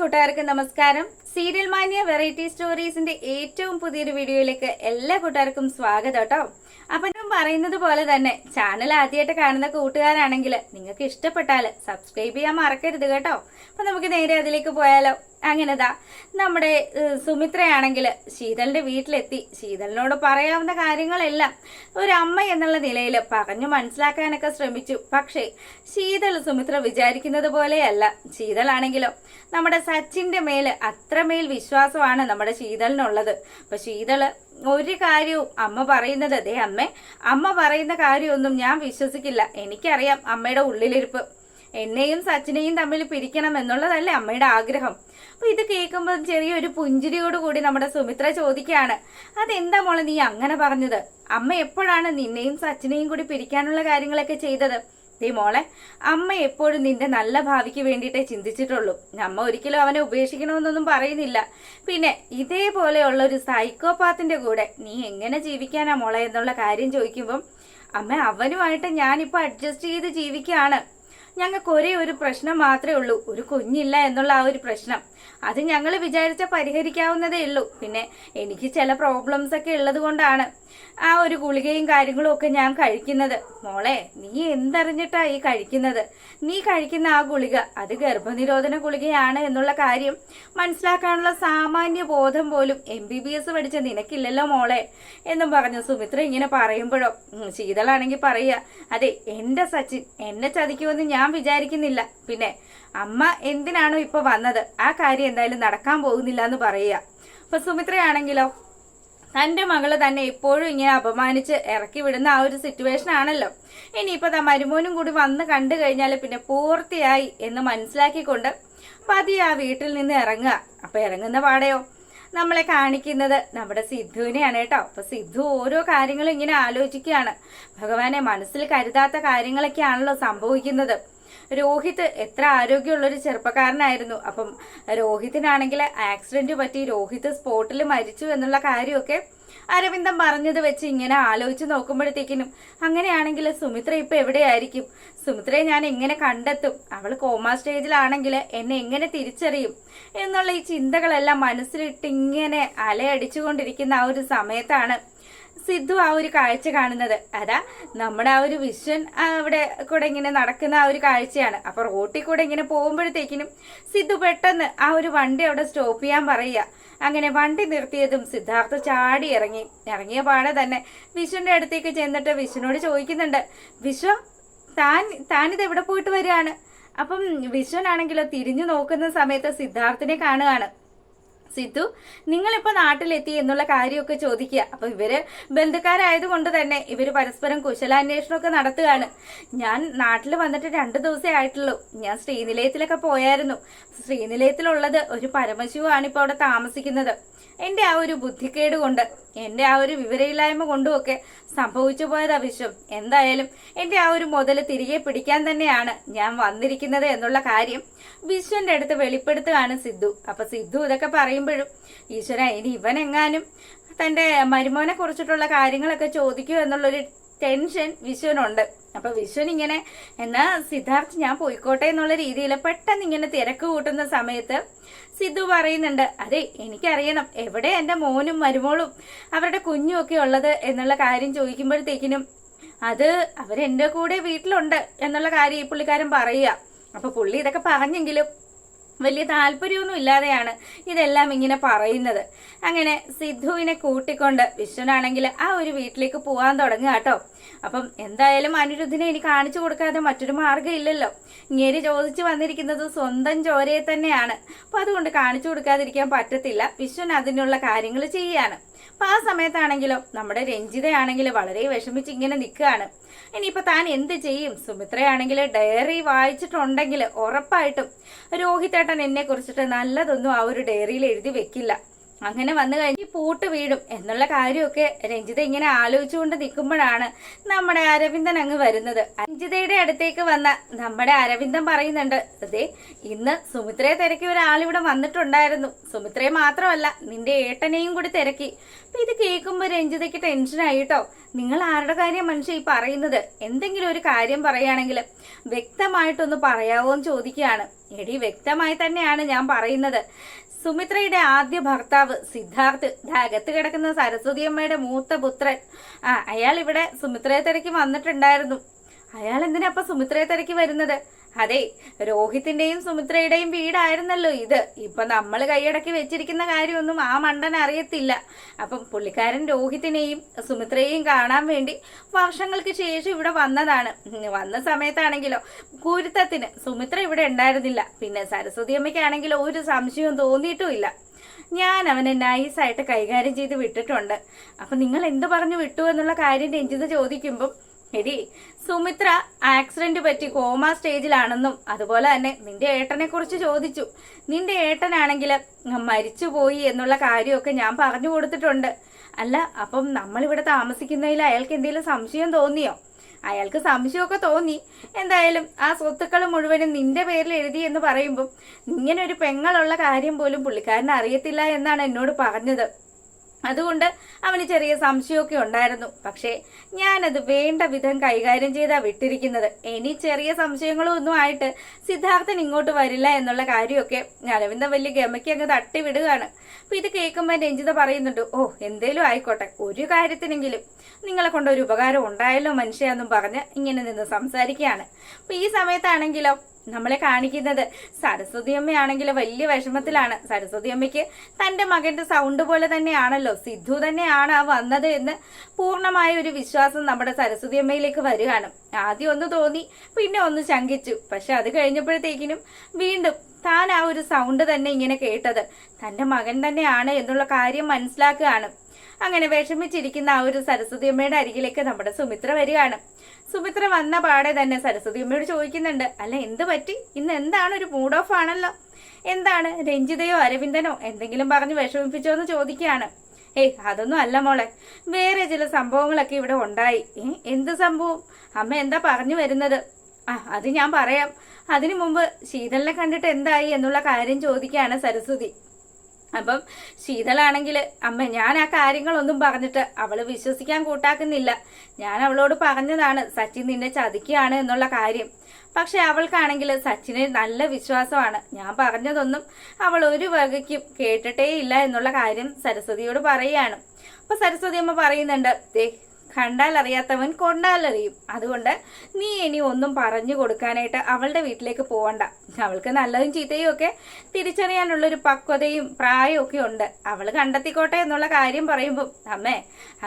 കൂട്ടുകാർക്കും നമസ്കാരം. Serial മാനിയ variety സ്റ്റോറീസിന്റെ ഏറ്റവും പുതിയൊരു വീഡിയോയിലേക്ക് എല്ലാ കൂട്ടുകാർക്കും സ്വാഗതം കേട്ടോ. അപ്പൊ ഞാൻ പറയുന്നത് പോലെ തന്നെ ചാനൽ ആദ്യമായിട്ട് കാണുന്ന കൂട്ടുകാരാണെങ്കിൽ നിങ്ങൾക്ക് ഇഷ്ടപ്പെട്ടാൽ സബ്സ്ക്രൈബ് ചെയ്യാൻ മറക്കരുത് കേട്ടോ. അപ്പൊ നമുക്ക് നേരെ അതിലേക്ക് പോയാലോ. അങ്ങനെതാ നമ്മുടെ സുമിത്രയാണെങ്കിൽ ശീതളിന്റെ വീട്ടിലെത്തി. ശീതളിനോട് പറയാവുന്ന കാര്യങ്ങളെല്ലാം ഒരു അമ്മ എന്നുള്ള നിലയിൽ പറഞ്ഞു മനസ്സിലാക്കാനൊക്കെ ശ്രമിച്ചു. പക്ഷേ ശീതൾ സുമിത്ര വിചാരിക്കുന്നത് പോലെയല്ല. ശീതളാണെങ്കിലോ നമ്മുടെ സച്ചിന്റെ മേല് അത്രമേൽ വിശ്വാസമാണ് നമ്മുടെ ശീതളിനുള്ളത്. അപ്പൊ ശീതള് ഒരു കാര്യവും അമ്മ പറയുന്നത് അമ്മ പറയുന്ന കാര്യമൊന്നും ഞാൻ വിശ്വസിക്കില്ല. എനിക്കറിയാം അമ്മയുടെ ഉള്ളിലിരിപ്പ്. എന്നെയും സച്ചിനെയും തമ്മിൽ പിരിക്കണം എന്നുള്ളതല്ലേ അമ്മയുടെ ആഗ്രഹം. അപ്പൊ ഇത് കേൾക്കുമ്പോൾ ചെറിയൊരു പുഞ്ചിരിയോടുകൂടി നമ്മുടെ സുമിത്ര ചോദിക്കുകയാണ്, അതെന്താ മോളെ നീ അങ്ങനെ പറഞ്ഞത്? അമ്മ എപ്പോഴാണ് നിന്നെയും സച്ചിനെയും കൂടി പിരിക്കാനുള്ള കാര്യങ്ങളൊക്കെ ചെയ്തത്? മോളെ, അമ്മ എപ്പോഴും നിന്റെ നല്ല ഭാവിക്ക് വേണ്ടിയിട്ടേ ചിന്തിച്ചിട്ടുള്ളൂ. അമ്മ ഒരിക്കലും അവനെ ഉപേക്ഷിക്കണമെന്നൊന്നും പറയുന്നില്ല. പിന്നെ ഇതേപോലെയുള്ള ഒരു സൈക്കോപാത്തിന്റെ കൂടെ നീ എങ്ങനെ ജീവിക്കാനാ മോളെ എന്നുള്ള കാര്യം ചോദിക്കുമ്പം അമ്മ, അവനുമായിട്ട് ഞാനിപ്പോ അഡ്ജസ്റ്റ് ചെയ്ത് ജീവിക്കുകയാണ്. ഞങ്ങൾക്ക് ഒരേ ഒരു പ്രശ്നം മാത്രമേ ഉള്ളൂ, ഒരു കുഞ്ഞില്ല എന്നുള്ള ആ ഒരു പ്രശ്നം. അത് ഞങ്ങൾ വിചാരിച്ച പരിഹരിക്കാവുന്നതേ ഉള്ളൂ. പിന്നെ എനിക്ക് ചില പ്രോബ്ലംസ് ഒക്കെ ഉള്ളത് കൊണ്ടാണ് ആ ഒരു ഗുളികയും കാര്യങ്ങളും ഒക്കെ ഞാൻ കഴിക്കുന്നത്. മോളെ, നീ എന്തറിഞ്ഞിട്ടാ ഈ കഴിക്കുന്നത്? നീ കഴിക്കുന്ന ആ ഗുളിക അത് ഗർഭനിരോധന ഗുളികയാണ് എന്നുള്ള കാര്യം മനസ്സിലാക്കാനുള്ള സാമാന്യ ബോധം പോലും MBBS പഠിച്ച നിനക്കില്ലല്ലോ മോളെ എന്നും പറഞ്ഞു സുമിത്ര ഇങ്ങനെ പറയുമ്പോഴോ ശീതളാണെങ്കിൽ പറയുക, അതെ, എന്റെ സച്ചിൻ എന്നെ ചതിക്കുമെന്ന് ഞാൻ വിചാരിക്കുന്നില്ല. പിന്നെ അമ്മ എന്തിനാണോ ഇപ്പൊ വന്നത് ആ കാര്യം എന്തായാലും നടക്കാൻ പോകുന്നില്ല എന്ന് പറയുക. അപ്പൊ സുമിത്രയാണെങ്കിലോ തന്റെ മകള് തന്നെ എപ്പോഴും ഇങ്ങനെ അപമാനിച്ച് ഇറക്കി വിടുന്ന ആ ഒരു സിറ്റുവേഷൻ ആണല്ലോ. ഇനിയിപ്പോ മരുമോനും കൂടി വന്ന് കണ്ടു കഴിഞ്ഞാൽ പിന്നെ പൂർത്തിയായി എന്ന് മനസ്സിലാക്കിക്കൊണ്ട് പതിയെ ആ വീട്ടിൽ നിന്ന് ഇറങ്ങുക. അപ്പൊ ഇറങ്ങുന്ന പാടെയോ നമ്മളെ കാണിക്കുന്നത് നമ്മുടെ സിദ്ധുവിനെയാണ് കേട്ടോ. അപ്പൊ സിദ്ധു ഓരോ കാര്യങ്ങളും ഇങ്ങനെ ആലോചിക്കുകയാണ്. ഭഗവാനെ, മനസ്സിൽ കരുതാത്ത കാര്യങ്ങളൊക്കെയാണല്ലോ സംഭവിക്കുന്നത്. രോഹിത് എത്ര ആരോഗ്യമുള്ളൊരു ചെറുപ്പക്കാരനായിരുന്നു. അപ്പം രോഹിത്തിനാണെങ്കിൽ ആക്സിഡന്റ് പറ്റി രോഹിത് സ്പോട്ടിൽ മരിച്ചു എന്നുള്ള കാര്യമൊക്കെ അരവിന്ദൻ പറഞ്ഞത് വെച്ച് ഇങ്ങനെ ആലോചിച്ച് നോക്കുമ്പോഴത്തേക്കിനും അങ്ങനെയാണെങ്കിൽ സുമിത്ര ഇപ്പൊ എവിടെയായിരിക്കും? സുമിത്രയെ ഞാൻ എങ്ങനെ കണ്ടെത്തും? അവൾ കോമാ സ്റ്റേജിലാണെങ്കിൽ എന്നെ എങ്ങനെ തിരിച്ചറിയും എന്നുള്ള ഈ ചിന്തകളെല്ലാം മനസ്സിലിട്ട് ഇങ്ങനെ അലയടിച്ചുകൊണ്ടിരിക്കുന്ന ആ ഒരു സമയത്താണ് സിദ്ധു ആ ഒരു കാഴ്ച കാണുന്നത്. അതാ നമ്മുടെ ആ ഒരു വിശ്വൻ അവിടെ കൂടെ ഇങ്ങനെ നടക്കുന്ന ആ ഒരു കാഴ്ചയാണ്. അപ്പൊ റോട്ടിൽ കൂടെ ഇങ്ങനെ പോകുമ്പോഴത്തേക്കിനും സിദ്ധു പെട്ടെന്ന് ആ ഒരു വണ്ടി അവിടെ സ്റ്റോപ്പ് ചെയ്യാൻ പറയുക. അങ്ങനെ വണ്ടി നിർത്തിയതും സിദ്ധാർത്ഥ ചാടി ഇറങ്ങിയ പാടെ തന്നെ വിശ്വന്റെ അടുത്തേക്ക് ചെന്നിട്ട് വിശ്വനോട് ചോദിക്കുന്നുണ്ട്, വിശ്വ താനിത് എവിടെ പോയിട്ട് വരികയാണ്? അപ്പം വിശ്വനാണെങ്കിലോ തിരിഞ്ഞു നോക്കുന്ന സമയത്ത് സിദ്ധാർത്ഥിനെ കാണുകയാണ്. സിദ്ധു, നിങ്ങളിപ്പോ നാട്ടിലെത്തി എന്നുള്ള കാര്യമൊക്കെ ചോദിക്കുക. അപ്പൊ ഇവര് ബന്ധുക്കാരായതുകൊണ്ട് തന്നെ ഇവര് പരസ്പരം കുശലാന്വേഷണമൊക്കെ നടത്തുകയാണ്. ഞാൻ നാട്ടിൽ വന്നിട്ട് 2 ദിവസമേ ആയിട്ടുള്ളൂ. ഞാൻ ശ്രീനിലയത്തിലൊക്കെ പോയായിരുന്നു. ശ്രീനിലയത്തിലുള്ളത് ഒരു പരമശിവമാണ് ഇപ്പൊ അവിടെ താമസിക്കുന്നത്. എന്റെ ആ ഒരു ബുദ്ധിക്കേട് കൊണ്ട്, എന്റെ ആ ഒരു വിവരമില്ലായ്മ കൊണ്ടും ഒക്കെ സംഭവിച്ചു പോയതാ വിശ്വം. എന്തായാലും എന്റെ ആ ഒരു മുതല് തിരികെ പിടിക്കാൻ തന്നെയാണ് ഞാൻ വന്നിരിക്കുന്നത് എന്നുള്ള കാര്യം വിശ്വന്റെ അടുത്ത് വെളിപ്പെടുത്തുകയാണ് സിദ്ധു. അപ്പൊ സിദ്ധു ഇതൊക്കെ പറയുമ്പോഴും ഈശ്വര, ഇനി ഇവനെങ്ങാനും തന്റെ മരുമോനെ കുറിച്ചിട്ടുള്ള കാര്യങ്ങളൊക്കെ ചോദിക്കൂ എന്നുള്ളൊരു ടെൻഷൻ വിശ്വനുണ്ട്. അപ്പൊ വിശ്വൻ ഇങ്ങനെ, എന്നാ സിദ്ധാർത്ഥ് ഞാൻ പോയിക്കോട്ടെ എന്നുള്ള രീതിയിൽ പെട്ടെന്ന് ഇങ്ങനെ തിരക്ക് കൂട്ടുന്ന സമയത്ത് സിദ്ധു പറയുന്നുണ്ട്, അതെ, എനിക്കറിയണം എവിടെ എന്റെ മോനും മരുമോളും അവരുടെ കുഞ്ഞും ഒക്കെ ഉള്ളത് എന്നുള്ള കാര്യം ചോദിക്കുമ്പോഴത്തേക്കിനും അത് അവരെന്റെ കൂടെ വീട്ടിലുണ്ട് എന്നുള്ള കാര്യം ഈ പുള്ളിക്കാരൻ പറയുക. അപ്പൊ പുള്ളി ഇതൊക്കെ പറഞ്ഞെങ്കിലും വലിയ താല്പര്യമൊന്നും ഇല്ലാതെയാണ് ഇതെല്ലാം ഇങ്ങനെ പറയുന്നത്. അങ്ങനെ സിദ്ധുവിനെ കൂട്ടിക്കൊണ്ട് വിശ്വനാണെങ്കിൽ ആ ഒരു വീട്ടിലേക്ക് പോകാൻ തുടങ്ങുക കേട്ടോ. അപ്പം എന്തായാലും അനിരുദ്ധിനെ ഇനി കാണിച്ചു കൊടുക്കാതെ മറ്റൊരു മാർഗ്ഗം ഇല്ലല്ലോ. ഇങ്ങനെ ചോദിച്ചു വന്നിരിക്കുന്നത് സ്വന്തം ചോരയെ തന്നെയാണ്. അപ്പൊ അതുകൊണ്ട് കാണിച്ചു കൊടുക്കാതിരിക്കാൻ പറ്റത്തില്ല. വിശ്വൻ അതിനുള്ള കാര്യങ്ങൾ ചെയ്യാണ്. അപ്പൊ ആ സമയത്താണെങ്കിലോ നമ്മുടെ രഞ്ജിതയാണെങ്കിൽ വളരെ വിഷമിച്ച് ഇങ്ങനെ നിൽക്കുകയാണ്. ഇനിയിപ്പോ താൻ എന്ത് ചെയ്യും? സുമിത്രയാണെങ്കിൽ ഡയറി വായിച്ചിട്ടുണ്ടെങ്കിൽ ഉറപ്പായിട്ടും രോഹിതേട്ടൻ എന്നെ കുറിച്ചിട്ട് നല്ലതൊന്നും ആ ഒരു ഡയറിയിൽ എഴുതി വെക്കില്ല. അങ്ങനെ വന്നു കഴിഞ്ഞ് പൂട്ട് വീഴും എന്നുള്ള കാര്യമൊക്കെ രഞ്ജിത ഇങ്ങനെ ആലോചിച്ചുകൊണ്ട് നിൽക്കുമ്പോഴാണ് നമ്മുടെ അരവിന്ദൻ അങ്ങ് വരുന്നത്. രഞ്ജിതയുടെ അടുത്തേക്ക് വന്ന നമ്മുടെ അരവിന്ദൻ പറയുന്നുണ്ട്, അതെ, ഇന്ന് സുമിത്രയെ തിരക്കി ഒരാളിവിടെ വന്നിട്ടുണ്ടായിരുന്നു. സുമിത്രയെ മാത്രമല്ല, നിന്റെ ഏട്ടനെയും കൂടി തിരക്കി. അപ്പൊ ഇത് കേൾക്കുമ്പോ രഞ്ജിതയ്ക്ക് ടെൻഷനായിട്ടോ. നിങ്ങൾ ആരുടെ കാര്യം മനുഷ്യ ഈ പറയുന്നത്? എന്തെങ്കിലും ഒരു കാര്യം പറയുകയാണെങ്കിൽ വ്യക്തമായിട്ടൊന്ന് പറയാവോ എന്ന് ചോദിക്കുകയാണ്. എടി വ്യക്തമായി തന്നെയാണ് ഞാൻ പറയുന്നത്. സുമിത്രയുടെ ആദ്യ ഭർത്താവ് സിദ്ധാർത്ഥ്, അകത്ത് കിടക്കുന്ന സരസ്വതി അമ്മയുടെ മൂത്ത പുത്രൻ, അയാൾ ഇവിടെ സുമിത്രയെ തിരക്കി വന്നിട്ടുണ്ടായിരുന്നു. അയാൾ എന്തിനാ അപ്പൊ സുമിത്രയെ തിരക്കി വരുന്നത്? അതെ, രോഹിത്തിന്റെയും സുമിത്രയുടെയും വീടായിരുന്നല്ലോ ഇത്. ഇപ്പൊ നമ്മൾ കൈയടക്കി വെച്ചിരിക്കുന്ന കാര്യമൊന്നും ആ മണ്ടൻ അറിയത്തില്ല. അപ്പം പുള്ളിക്കാരൻ രോഹിത്തിനെയും സുമിത്രയെയും കാണാൻ വേണ്ടി വർഷങ്ങൾക്ക് ശേഷം ഇവിടെ വന്നതാണ്. വന്ന സമയത്താണെങ്കിലോ കുരുത്തത്തിന് സുമിത്ര ഇവിടെ ഉണ്ടായിരുന്നില്ല. പിന്നെ സരസ്വതി അമ്മയ്ക്കാണെങ്കിലോ ഒരു സംശയവും തോന്നിയിട്ടുമില്ല. ഞാൻ അവനെ നൈസായിട്ട് കൈകാര്യം ചെയ്ത് വിട്ടിട്ടുണ്ട്. അപ്പൊ നിങ്ങൾ എന്ത് പറഞ്ഞു വിട്ടു എന്നുള്ള കാര്യം രഞ്ജിത ചോദിക്കുമ്പം, എടി സുമിത്ര ആക്സിഡന്റ് പറ്റി കോമ സ്റ്റേജിലാണെന്നും അതുപോലെ തന്നെ നിന്റെ ഏട്ടനെ കുറിച്ച് ചോദിച്ചു. നിന്റെ ഏട്ടനാണെങ്കിൽ മരിച്ചുപോയി എന്നുള്ള കാര്യമൊക്കെ ഞാൻ പറഞ്ഞു കൊടുത്തിട്ടുണ്ട്. അല്ല, അപ്പം നമ്മളിവിടെ താമസിക്കുന്നതിൽ അയാൾക്ക് എന്തെങ്കിലും സംശയം തോന്നിയോ? അയാൾക്ക് സംശയമൊക്കെ തോന്നി. എന്തായാലും ആ സ്വത്തുക്കൾ മുഴുവനും നിന്റെ പേരിൽ എഴുതി എന്ന് പറയുമ്പം ഇങ്ങനെ ഒരു പെങ്ങളുള്ള കാര്യം പോലും പുള്ളിക്കാരൻ അറിയത്തില്ല എന്നാണ് എന്നോട് പറഞ്ഞത്. അതുകൊണ്ട് അവന് ചെറിയ സംശയമൊക്കെ ഉണ്ടായിരുന്നു. പക്ഷേ ഞാനത് വേണ്ട വിധം കൈകാര്യം ചെയ്താ വിട്ടിരിക്കുന്നത്. ഇനി ചെറിയ സംശയങ്ങളും ഒന്നും ആയിട്ട് സിദ്ധാർത്ഥൻ ഇങ്ങോട്ട് വരില്ല എന്നുള്ള കാര്യമൊക്കെ അരവിന്ദൻ വലിയ ഗമയ്ക്ക് അങ്ങ് തട്ടി വിടുകയാണ്. അപ്പൊ ഇത് കേൾക്കുമ്പോൾ രഞ്ജിത പറയുന്നുണ്ട്, ഓ എന്തേലും ആയിക്കോട്ടെ, ഒരു കാര്യത്തിനെങ്കിലും നിങ്ങളെ കൊണ്ട് ഒരു ഉപകാരം ഉണ്ടായല്ലോ മനുഷ്യാന്നും പറഞ്ഞ് ഇങ്ങനെ നിന്ന് സംസാരിക്കുകയാണ്. അപ്പൊ ഈ സമയത്താണെങ്കിലോ നമ്മളെ കാണിക്കുന്നത് സരസ്വതി അമ്മയാണെങ്കിൽ വലിയ വിഷമത്തിലാണ്. സരസ്വതി അമ്മയ്ക്ക് തന്റെ മകന്റെ സൗണ്ട് പോലെ തന്നെയാണല്ലോ സിദ്ധു തന്നെയാണ് ആ വന്നത് എന്ന് പൂർണ്ണമായ ഒരു വിശ്വാസം നമ്മുടെ സരസ്വതി അമ്മയിലേക്ക് വരികയാണ്. ആദ്യം ഒന്ന് തോന്നി, പിന്നെ ഒന്ന് ശങ്കിച്ചു. പക്ഷെ അത് കഴിഞ്ഞപ്പോഴത്തേക്കിനും വീണ്ടും താൻ ആ ഒരു സൗണ്ട് തന്നെ ഇങ്ങനെ കേട്ടത് തന്റെ മകൻ തന്നെയാണ് എന്നുള്ള കാര്യം മനസ്സിലാക്കുകയാണ്. അങ്ങനെ വിഷമിച്ചിരിക്കുന്ന ആ ഒരു സരസ്വതി അമ്മയുടെ അരികിലേക്ക് നമ്മുടെ സുമിത്ര വരികയാണ്. സുമിത്ര വന്ന പാടെ തന്നെ സരസ്വതി അമ്മയോട് ചോദിക്കുന്നുണ്ട്, അല്ല എന്ത് പറ്റി, ഇന്ന് എന്താണ് ഒരു മൂഡ് ഓഫ് ആണല്ലോ, എന്താണ് രഞ്ജിതയോ അരവിന്ദനോ എന്തെങ്കിലും പറഞ്ഞ് വിഷമിപ്പിച്ചോ എന്ന് ചോദിക്കുകയാണ്. ഏയ് അതൊന്നും അല്ല മോളെ, വേറെ ചില സംഭവങ്ങളൊക്കെ ഇവിടെ ഉണ്ടായി. എന്ത് സംഭവം അമ്മ എന്താ പറഞ്ഞു വരുന്നത്? അത് ഞാൻ പറയാം. അതിനു മുമ്പ് ശീതളിനെ കണ്ടിട്ട് എന്തായി എന്നുള്ള കാര്യം ചോദിക്കുകയാണ് സരസ്വതി. അപ്പം ശീതളാണെങ്കിൽ, അമ്മ ഞാൻ ആ കാര്യങ്ങളൊന്നും പറഞ്ഞിട്ട് അവള് വിശ്വസിക്കാൻ കൂട്ടാക്കുന്നില്ല. ഞാൻ അവളോട് പറഞ്ഞതാണ് സച്ചിൻ നിന്നെ ചതിക്കുകയാണ് എന്നുള്ള കാര്യം. പക്ഷെ അവൾക്കാണെങ്കിൽ സച്ചിനെ നല്ല വിശ്വാസമാണ്. ഞാൻ പറഞ്ഞതൊന്നും അവൾ ഒരു വകയ്ക്കും കേട്ടിട്ടേ ഇല്ല എന്നുള്ള കാര്യം സരസ്വതിയോട് പറയുകയാണ്. അപ്പൊ സരസ്വതി അമ്മ പറയുന്നുണ്ട്, കണ്ടാൽ അറിയാത്തവൻ കൊണ്ടാലറിയും. അതുകൊണ്ട് നീ ഇനി ഒന്നും പറഞ്ഞു കൊടുക്കാനായിട്ട് അവളുടെ വീട്ടിലേക്ക് പോവണ്ട. അവൾക്ക് നല്ലതും ചീത്തയും ഒക്കെ തിരിച്ചറിയാനുള്ളൊരു പക്വതയും പ്രായവും ഒക്കെ ഉണ്ട്. അവള് കണ്ടെത്തിക്കോട്ടെ എന്നുള്ള കാര്യം പറയുമ്പം, അമ്മേ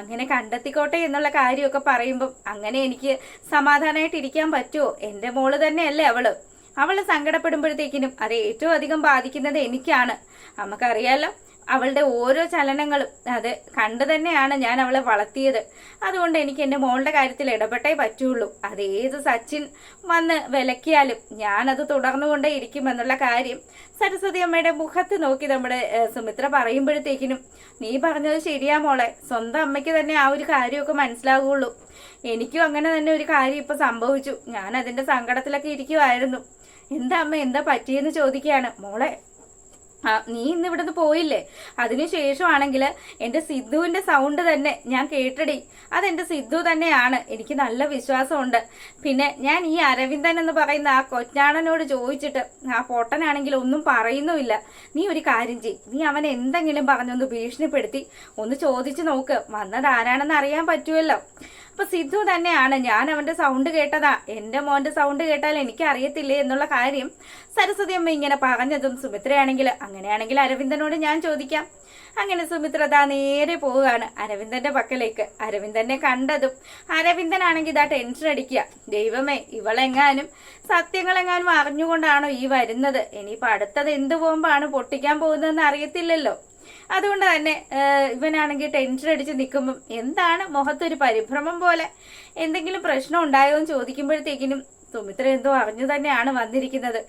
അങ്ങനെ കണ്ടെത്തിക്കോട്ടെ എന്നുള്ള കാര്യമൊക്കെ പറയുമ്പം അങ്ങനെ എനിക്ക് സമാധാനമായിട്ട് ഇരിക്കാൻ പറ്റുമോ? എൻ്റെ മോള് തന്നെയല്ലേ അവള് സങ്കടപ്പെടുമ്പോഴത്തേക്കിനും അത് ഏറ്റവും അധികം ബാധിക്കുന്നത് എനിക്കാണ്. നമുക്കറിയാലോ അവളുടെ ഓരോ ചലനങ്ങളും അത് കണ്ടു തന്നെയാണ് ഞാൻ അവളെ വളർത്തിയത്. അതുകൊണ്ട് എനിക്ക് എൻ്റെ മോളുടെ കാര്യത്തിൽ ഇടപെട്ടേ പറ്റുള്ളൂ. അതേത് സച്ചിൻ വന്ന് വിലക്കിയാലും ഞാനത് തുടർന്നുകൊണ്ടേ ഇരിക്കുമെന്നുള്ള കാര്യം സരസ്വതി അമ്മയുടെ മുഖത്ത് നോക്കി നമ്മുടെ സുമിത്ര പറയുമ്പോഴത്തേക്കിനും, നീ പറഞ്ഞത് ശരിയാ മോളെ, സ്വന്തം അമ്മയ്ക്ക് തന്നെ ആ ഒരു കാര്യമൊക്കെ മനസ്സിലാകുള്ളൂ. എനിക്കും അങ്ങനെ തന്നെ ഒരു കാര്യം ഇപ്പൊ സംഭവിച്ചു. ഞാൻ അതിന്റെ സങ്കടത്തിലൊക്കെ ഇരിക്കുമായിരുന്നു. എന്താ അമ്മ എന്താ പറ്റിയെന്ന് ചോദിക്കുകയാണ്. മോളെ നീ ഇന്ന് ഇവിടുന്ന് പോയില്ലേ, അതിനുശേഷമാണെങ്കിൽ എൻ്റെ സിദ്ധുവിൻ്റെ സൗണ്ട് തന്നെ ഞാൻ കേട്ടടി. അതെൻ്റെ സിദ്ധു തന്നെയാണ്, എനിക്ക് നല്ല വിശ്വാസമുണ്ട്. പിന്നെ ഞാൻ ഈ അരവിന്ദൻ എന്ന് പറയുന്ന ആ കൊച്ചാണനോട് ചോദിച്ചിട്ട് ആ പൊട്ടനാണെങ്കിൽ ഒന്നും പറയുന്നുമില്ല. നീ ഒരു കാര്യം ചെയ്യ്, നീ അവനെ എന്തെങ്കിലും പറഞ്ഞൊന്ന് ഭീഷണിപ്പെടുത്തി ഒന്ന് ചോദിച്ചു നോക്ക്, വന്നത് ആരാണെന്ന് അറിയാൻ പറ്റുമല്ലോ. അപ്പൊ സിദ്ധു തന്നെയാണ്, ഞാൻ അവന്റെ സൗണ്ട് കേട്ടതാ, എന്റെ മോന്റെ സൗണ്ട് കേട്ടാൽ എനിക്ക് അറിയത്തില്ലേ എന്നുള്ള കാര്യം സരസ്വതി അമ്മ ഇങ്ങനെ പറഞ്ഞതും സുമിത്രയാണെങ്കിൽ, അങ്ങനെയാണെങ്കിൽ അരവിന്ദനോട് ഞാൻ ചോദിക്കാം. അങ്ങനെ സുമിത്ര ദാ നേരെ പോവുകയാണ് അരവിന്ദന്റെ പക്കലേക്ക്. അരവിന്ദനെ കണ്ടതും അരവിന്ദനാണെങ്കിൽ ഇതാ ടെൻഷൻ അടിക്കുക. ദൈവമേ, ഇവളെങ്ങാനും സത്യങ്ങളെങ്ങാനും അറിഞ്ഞുകൊണ്ടാണോ ഈ വരുന്നത്? ഇനിയിപ്പോ അടുത്തത് എന്ത് ബോംബാണ് പൊട്ടിക്കാൻ പോകുന്നതെന്ന് അറിയത്തില്ലല്ലോ. അതുകൊണ്ട് തന്നെ ഇവനാണെങ്കിൽ ടെൻഷൻ അടിച്ച് നിൽക്കുമ്പം എന്താണ് മുഖത്തൊരു പരിഭ്രമം പോലെ, എന്തെങ്കിലും പ്രശ്നം ഉണ്ടായോ എന്ന് ചോദിക്കുമ്പോഴത്തേക്കിനും സുമിത്ര എന്തോ അറിഞ്ഞു തന്നെയാണ് വന്നിരിക്കുന്നത്.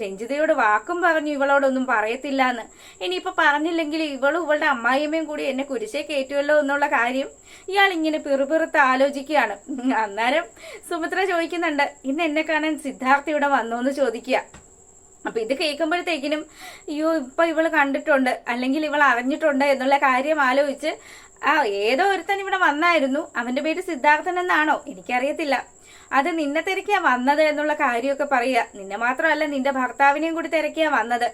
രഞ്ജിതയോട് വാക്കും പറഞ്ഞു ഇവളോടൊന്നും പറയത്തില്ല എന്ന്. ഇനിയിപ്പോ പറഞ്ഞില്ലെങ്കിൽ ഇവളും ഇവളുടെ അമ്മായിയമ്മയും കൂടി എന്നെ കുരിശേ കയറ്റുമല്ലോ എന്നുള്ള കാര്യം ഇയാൾ ഇങ്ങനെ പിറുപിറുത്ത് ആലോചിക്കുകയാണ്. അന്നേരം സുമിത്ര ചോദിക്കുന്നുണ്ട്, ഇന്ന് എന്നെ കാണാൻ സിദ്ധാർത്ഥ ഇവിടെ വന്നോ എന്ന് ചോദിക്കുക. അപ്പൊ ഇത് കേൾക്കുമ്പോഴത്തേക്കിനും അയ്യോ ഇപ്പൊ ഇവള് കണ്ടിട്ടുണ്ട് അല്ലെങ്കിൽ ഇവൾ അറിഞ്ഞിട്ടുണ്ട് എന്നുള്ള കാര്യം ആലോചിച്ച് ഏതോ ഒരുത്തൻ ഇവിടെ വന്നായിരുന്നു, അവന്റെ പേര് സിദ്ധാർത്ഥൻ എന്നാണോ എനിക്കറിയത്തില്ല. അത് നിന്നെ തിരക്കിയാ വന്നത് എന്നുള്ള കാര്യമൊക്കെ പറയുക. നിന്നെ മാത്രമല്ല നിന്റെ ഭർത്താവിനെയും കൂടി തിരക്കിയാ വന്നത്.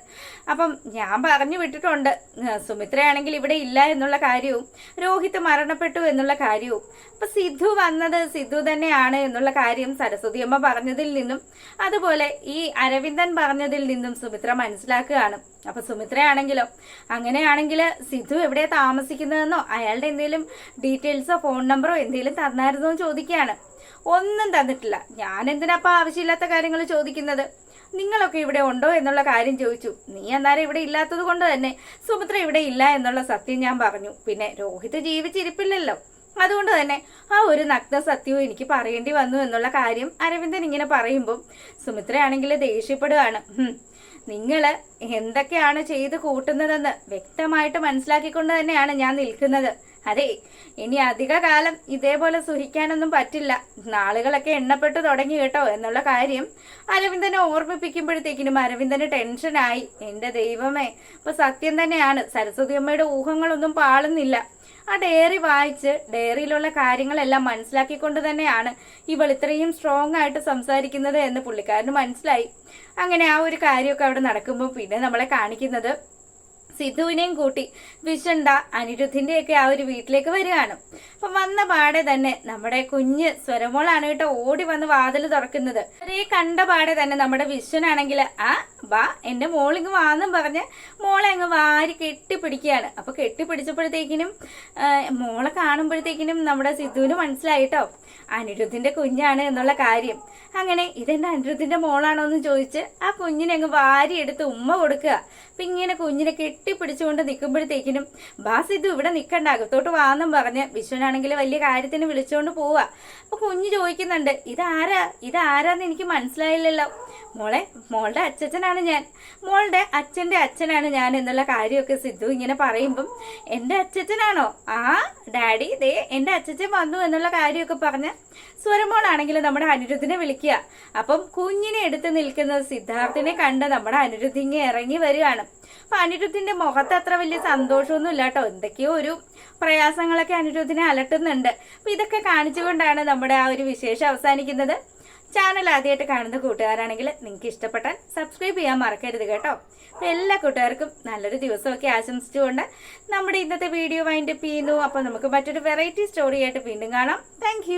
അപ്പം ഞാൻ പറഞ്ഞു വിട്ടിട്ടുണ്ട്, സുമിത്രയാണെങ്കിൽ ഇവിടെ ഇല്ല എന്നുള്ള കാര്യവും രോഹിത് മരണപ്പെട്ടു എന്നുള്ള കാര്യവും. അപ്പൊ സിദ്ധു വന്നത് സിദ്ധു തന്നെയാണ് എന്നുള്ള കാര്യം സരസ്വതി അമ്മ പറഞ്ഞതിൽ നിന്നും അതുപോലെ ഈ അരവിന്ദൻ പറഞ്ഞതിൽ നിന്നും സുമിത്ര മനസ്സിലാക്കുകയാണ്. അപ്പൊ സുമിത്രയാണെങ്കിലോ, അങ്ങനെയാണെങ്കിൽ സിദ്ധു എവിടെയാ താമസിക്കുന്നതെന്നോ അയാളുടെ എന്തെങ്കിലും ഡീറ്റെയിൽസോ ഫോൺ നമ്പറോ എന്തെങ്കിലും തന്നായിരുന്നോ ചോദിക്കുകയാണ്. ഒന്നും തന്നിട്ടില്ല. ഞാൻ എന്തിനാപ്പ ആവശ്യമില്ലാത്ത കാര്യങ്ങൾ ചോദിക്കുന്നത്? നിങ്ങളൊക്കെ ഇവിടെ ഉണ്ടോ എന്നുള്ള കാര്യം ചോദിച്ചു. നീ അന്നേരം ഇവിടെ ഇല്ലാത്തത് കൊണ്ട് തന്നെ സുമിത്ര ഇവിടെ ഇല്ല എന്നുള്ള സത്യം ഞാൻ പറഞ്ഞു. പിന്നെ രോഹിത് ജീവിച്ചിരിപ്പില്ലല്ലോ, അതുകൊണ്ട് തന്നെ ആ ഒരു നഗ്ന സത്യവും എനിക്ക് പറയേണ്ടി വന്നു എന്നുള്ള കാര്യം അരവിന്ദൻ ഇങ്ങനെ പറയുമ്പോൾ സുമിത്രയാണെങ്കിൽ ദേഷ്യപ്പെടുകയാണ്. നിങ്ങള് എന്തൊക്കെയാണ് ചെയ്ത് കൂട്ടുന്നതെന്ന് വ്യക്തമായിട്ട് മനസ്സിലാക്കിക്കൊണ്ട് തന്നെയാണ് ഞാൻ നിൽക്കുന്നത്. അതെ, ഇനി അധിക കാലം ഇതേപോലെ സുഹിക്കാനൊന്നും പറ്റില്ല. നാളുകളൊക്കെ എണ്ണപ്പെട്ടു തുടങ്ങി കേട്ടോ എന്നുള്ള കാര്യം അരവിന്ദനെ ഓർമ്മിപ്പിക്കുമ്പോഴത്തേക്കിനും അരവിന്ദന് ടെൻഷനായി. എന്റെ ദൈവമേ, ഇപ്പൊ സത്യം തന്നെയാണ്, സരസ്വതി അമ്മയുടെ ഊഹങ്ങളൊന്നും പാളുന്നില്ല. ആ ഡയറി വായിച്ച് ഡയറിയിലുള്ള കാര്യങ്ങളെല്ലാം മനസ്സിലാക്കിക്കൊണ്ട് തന്നെയാണ് ഇവൾ ഇത്രയും സ്ട്രോങ് ആയിട്ട് സംസാരിക്കുന്നത് എന്ന് പുള്ളിക്കാരന് മനസ്സിലായി. അങ്ങനെ ആ ഒരു കാര്യമൊക്കെ അവിടെ നടക്കുമ്പോൾ പിന്നെ നമ്മളെ കാണിക്കുന്നത് സിദ്ധുവിനെയും കൂട്ടി വിശണ്ട അനിരുദ്ധിന്റെയൊക്കെ ആ ഒരു വീട്ടിലേക്ക് വരികയാണ്. അപ്പൊ വന്ന പാടെ തന്നെ നമ്മുടെ കുഞ്ഞ് സ്വരമോളാണ് കേട്ടോ ഓടി വന്ന് വാതിൽ തുറക്കുന്നത്. അതേ കണ്ട പാടെ തന്നെ നമ്മുടെ വിശ്വനാണെങ്കിൽ ബാ എന്റെ മോളിങ്ങ് വാന്നും പറഞ്ഞ് മോളെ അങ്ങ് വാരി കെട്ടിപ്പിടിക്കുകയാണ്. അപ്പൊ കെട്ടിപ്പിടിച്ചപ്പോഴത്തേക്കിനും മോളെ കാണുമ്പോഴത്തേക്കിനും നമ്മുടെ സിദ്ധുവിന് മനസ്സിലായിട്ടോ അനിരുദ്ധിന്റെ കുഞ്ഞാണ് എന്നുള്ള കാര്യം. അങ്ങനെ ഇതെന്റെ അനിരുദ്ധിന്റെ മോളാണോ എന്ന് ചോദിച്ച് ആ കുഞ്ഞിനെ അങ്ങ് വാരി എടുത്ത് ഉമ്മ കൊടുക്കുക. അപ്പൊ ഇങ്ങനെ കുഞ്ഞിനെ കെട്ടിപ്പിടിച്ചുകൊണ്ട് നിൽക്കുമ്പോഴത്തേക്കിനും ബാ സിദ്ധു ഇവിടെ നിൽക്കണ്ട, അകത്തോട്ട് വാന്നും പറഞ്ഞ് വിശ്വനാണെങ്കിൽ വലിയ കാര്യത്തിന് വിളിച്ചുകൊണ്ട് പോവുക. അപ്പൊ കുഞ്ഞ് ചോദിക്കുന്നുണ്ട്, ഇതാരാന്ന് എനിക്ക് മനസ്സിലായില്ലല്ലോ. മോളുടെ അച്ഛനാണ് ഞാൻ, മോളുടെ അച്ഛന്റെ അച്ഛനാണ് ഞാൻ എന്നുള്ള കാര്യമൊക്കെ സിദ്ധു ഇങ്ങനെ പറയുമ്പം എന്റെ അച്ഛനാണോ? ആ ഡാഡി ദേ എന്റെ അച്ഛൻ വന്നു എന്നുള്ള കാര്യമൊക്കെ പറഞ്ഞ് സ്വരമോളാണെങ്കിൽ നമ്മുടെ അനിരുദ്ധിനെ വിളിക്കുക. അപ്പം കുഞ്ഞിനെ എടുത്ത് നിൽക്കുന്ന സിദ്ധാർത്ഥിനെ കണ്ട് നമ്മുടെ അനിരുദ്ധി ഇങ്ങനെ ഇറങ്ങി വരികയാണ്. അപ്പൊ അനിരുദ്ധിന്റെ മുഖത്ത് അത്ര വലിയ സന്തോഷമൊന്നും ഇല്ല കേട്ടോ, എന്തൊക്കെയോ ഒരു പ്രയാസങ്ങളൊക്കെ അനിരുദ്ധിനെ അലട്ടുന്നുണ്ട്. അപ്പൊ ഇതൊക്കെ കാണിച്ചുകൊണ്ടാണ് നമ്മുടെ ആ ഒരു വിശേഷം അവസാനിക്കുന്നത്. ചാനൽ ആദ്യമായിട്ട് കാണുന്ന കൂട്ടുകാരാണെങ്കിൽ നിങ്ങൾക്ക് ഇഷ്ടപ്പെട്ടാൽ സബ്സ്ക്രൈബ് ചെയ്യാൻ മറക്കരുത് കേട്ടോ. അപ്പൊ എല്ലാ കൂട്ടുകാർക്കും നല്ലൊരു ദിവസമൊക്കെ ആശംസിച്ചുകൊണ്ട് നമ്മുടെ ഇന്നത്തെ വീഡിയോ വൈൻഡപ്പ് ചെയ്യുന്നു. അപ്പൊ നമുക്ക് മറ്റൊരു വെറൈറ്റി സ്റ്റോറി ആയിട്ട് വീണ്ടും കാണാം. താങ്ക്